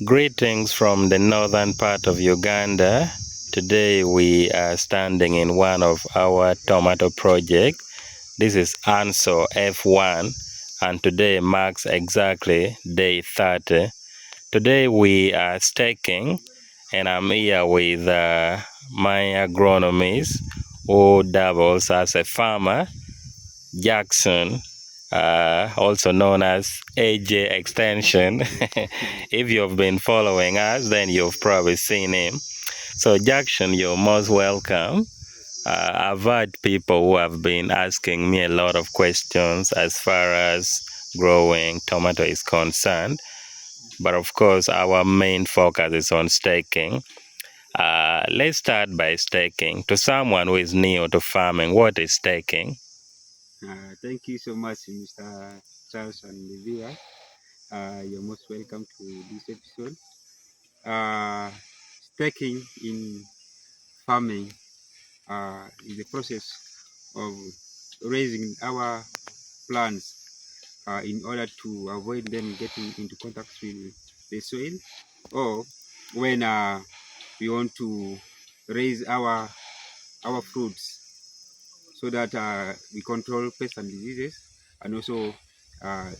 Greetings from the northern part of Uganda. Today we are standing in one of our tomato projects. This is ANSO F1 and today marks exactly day 30. Today we are staking and I'm here with my agronomist who doubles as a farmer, Jackson, also known as AJ Extension. If you've been following us, then you've probably seen him. So Jackson, you're most welcome. I've had people who have been asking me a lot of questions as far as growing tomato is concerned. But of course, our main focus is on staking. Let's start by staking. To someone who is new to farming, what is staking? Thank you so much, Mr. Charles and the viewers. You're most welcome to this episode. Staking in farming is the process of raising our plants in order to avoid them getting into contact with the soil, or when we want to raise our fruits so that we control pests and diseases and also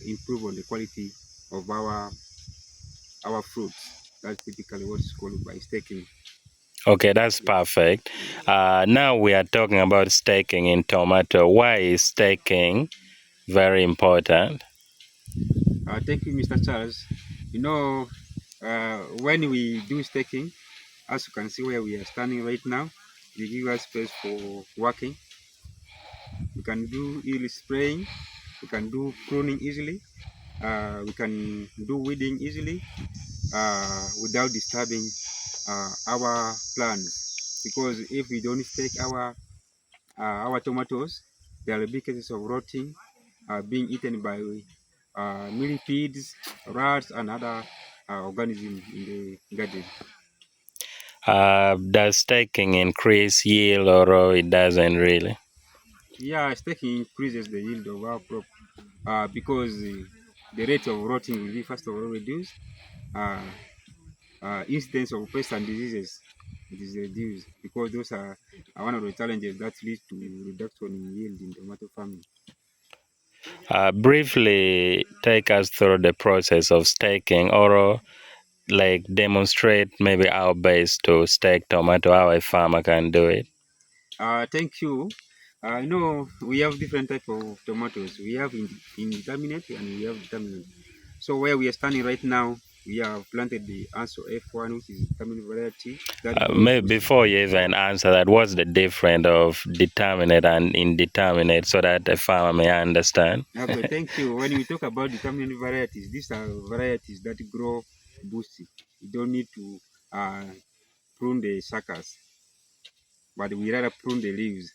improve on the quality of our fruits. That's typically what's called by staking. Okay, that's perfect. Now we are talking about staking in tomato. Why is staking very important? Thank you, Mr. Charles. You know, when we do staking, as you can see where we are standing right now, we give us space for working. We can do yield spraying, we can do pruning easily, we can do weeding easily without disturbing our plants. Because if we don't stake our tomatoes, there will be cases of rotting, being eaten by millipedes, rats, and other organisms in the garden. Does staking increase yield or it doesn't really? Yeah, staking increases the yield of our crop because the rate of rotting will be first of all reduced. Uh, Incidence of pests and diseases it is reduced because those are one of the challenges that lead to reduction in yield in tomato farming. Briefly take us through the process of staking or like demonstrate maybe how best to stake tomato, how a farmer can do it. Thank you. We have different type of tomatoes. We have indeterminate and we have determinate. So where we are standing right now, we have planted the ANSO F1, which is determinate variety that grows Maybe with. before you even answer that, what's the difference of determinate and indeterminate so that a farmer may understand? Okay, thank you. When we talk about determinate varieties, these are varieties that grow bushy. You don't need to prune the suckers, but we rather prune the leaves,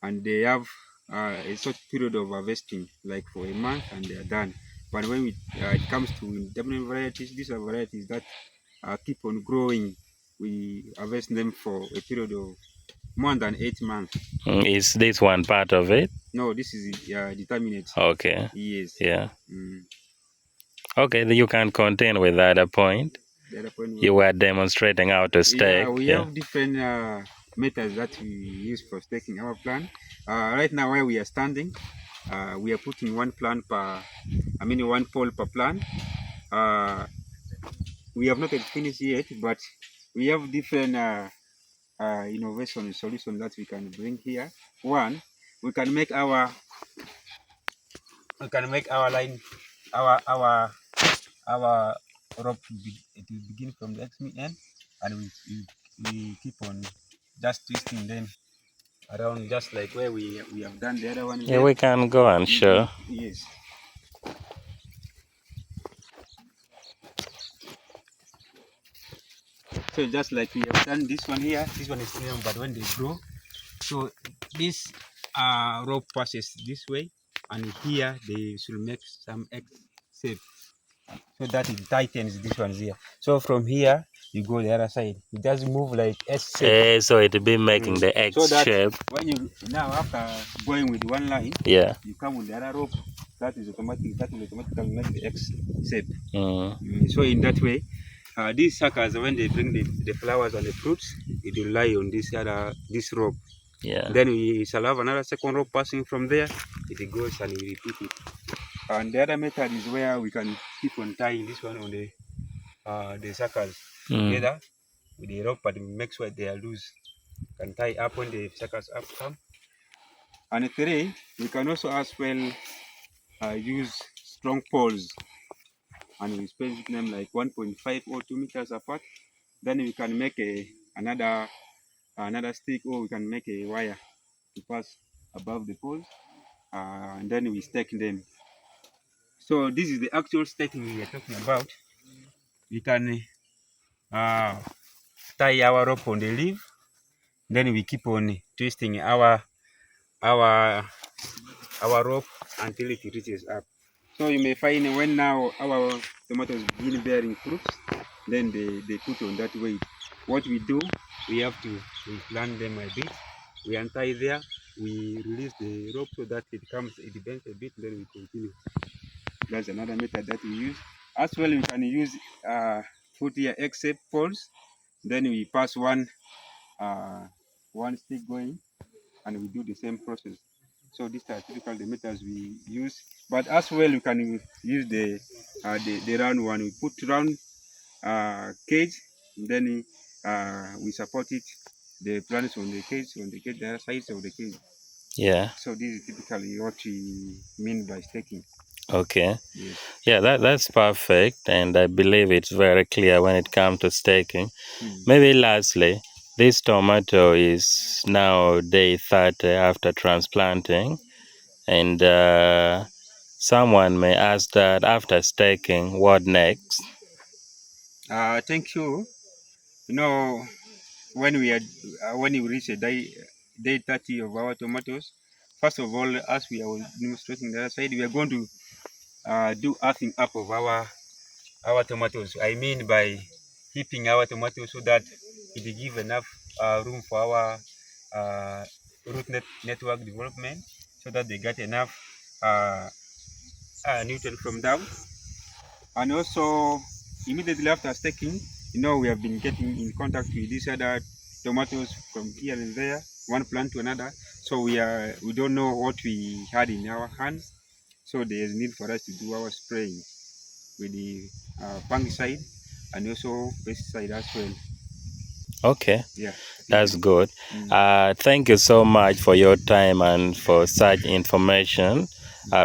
and they have a short period of harvesting, like for a month, and they are done. But when it comes to indeterminate varieties, these are varieties that keep on growing. We harvest them for a period of more than 8 months. Is this one part of it? No, this is determinate. Okay. Yes. Yeah. Mm. Okay, then you can continue with that point. The other point You was, were demonstrating how to stake. yeah, we Yeah. have different methods that we use for staking our plant. Right now, where we are standing, we are putting one one pole per plant. We have not yet finished yet, but we have different innovation solutions that we can bring here. One, we can make our line, our rope it will begin from the extreme end, and we keep on just twisting them around, just like where we have done the other one Yeah, there. we can go on, sure. Yes. So just like we have done this one here, this one is new, but when they grow, so this rope passes this way, and here they should make some X shape, so that it tightens this one here. So from here you go the other side, it does move like S shape. So it'll be making the X So that shape. when you now, after going with one line, Yeah. you come with the other rope, that will automatically make the X shape. Mm. So in that way these suckers, when they bring the flowers and the fruits, it will lie on this rope. Yeah. Then we shall have another second rope passing from there. It goes and we repeat it. And the other method is where we can keep on tying this one on the suckers together with the rope, but make sure they are loose. Can tie up when the suckers up come. And three, we can also as well use strong poles, and we space them like 1.5 or 2 meters apart. Then we can make another stick, or we can make a wire to pass above the poles, and then we stake them. So this is the actual staking we are talking about. We can tie our rope on the leaf, then we keep on twisting our rope until it reaches up. So you may find when now our tomatoes begin bearing fruits, then they put on that weight. What we do, we have to plant them a bit. We untie there, we release the rope so that it bends a bit, then we continue. That's another method that we use. As well, we can use foot here except poles. Then we pass one stick going, and we do the same process. So these are typical the methods we use. But as well, you can use the round one. We put round cage, then we support it. The plants on the cage, the other sides of the cage. Yeah. So this is typically what we mean by staking. Okay. Yes. Yeah, that's perfect, and I believe it's very clear when it comes to staking. Maybe lastly, this tomato is now day 30 after transplanting, and someone may ask that after staking, what next? Thank you. You know, when we reach a day 30 of our tomatoes, first of all, as we are demonstrating the other side, we are going to do earthing up of our tomatoes. I mean by heaping our tomatoes so that it give enough room for our root network development, so that they get enough nutrient from down. And also, immediately after staking, we have been getting in contact with these other tomatoes from here and there, one plant to another. So we don't know what we had in our hands. So there is need for us to do our spraying with the fungicide and also pesticide as well. Okay. Yeah. That's good. Thank you so much for your time and for such information.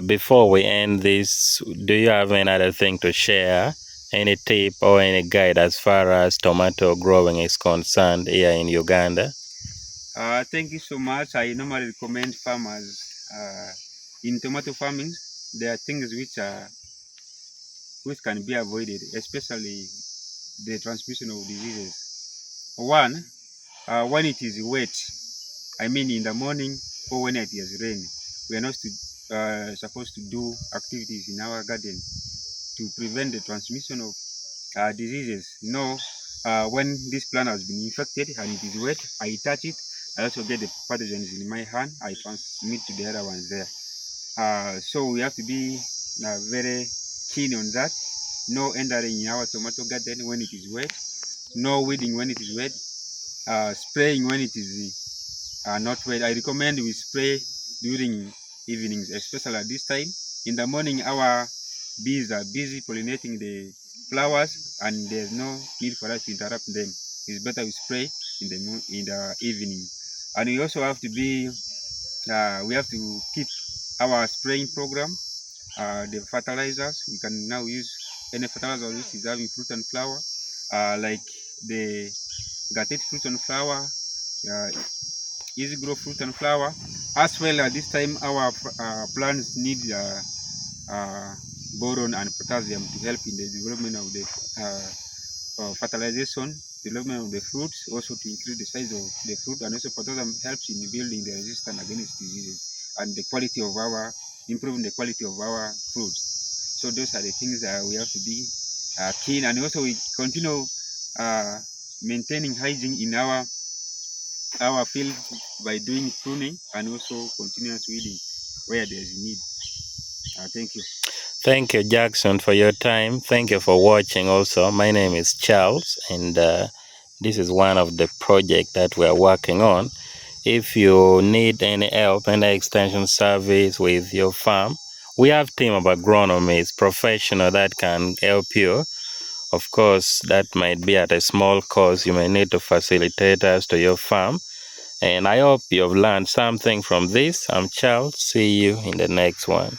Before we end this, do you have any other thing to share? Any tip or any guide as far as tomato growing is concerned here in Uganda? Thank you so much. I normally recommend farmers in tomato farming. There are things which can be avoided, especially the transmission of diseases. One, when it is wet, I mean in the morning or when it has rained, we are not supposed to do activities in our garden to prevent the transmission of diseases. When this plant has been infected and it is wet, I touch it. I also get the pathogens in my hand. I transmit to the other ones there. So we have to be very keen on that. No entering in our tomato garden when it is wet. No weeding when it is wet. Spraying when it is not wet. I recommend we spray during evenings, especially at this time. In the morning, our bees are busy pollinating the flowers, and there's no need for us to interrupt them. It's better we spray in the evening. And we also have to we have to keep our spraying program. The fertilizers, we can now use any fertilizer which is having fruit and flower, like the Gatet fruit and flower, easy grow fruit and flower. As well, at this time, our plants need boron and potassium to help in the development of the fertilization, development of the fruits, also to increase the size of the fruit, and also potassium helps in building the resistance against diseases and the quality of improving the quality of our fruits. So those are the things that we have to be keen, and also we continue maintaining hygiene in our field by doing pruning and also continuous weeding where there is need. Thank you. Thank you, Jackson, for your time. Thank you for watching also. My name is Charles, and this is one of the projects that we are working on. If you need any help, any extension service with your farm, we have a team of agronomists, professional that can help you. Of course, that might be at a small cost. You may need to facilitate us to your farm. And I hope you've learned something from this. I'm Charles. See you in the next one.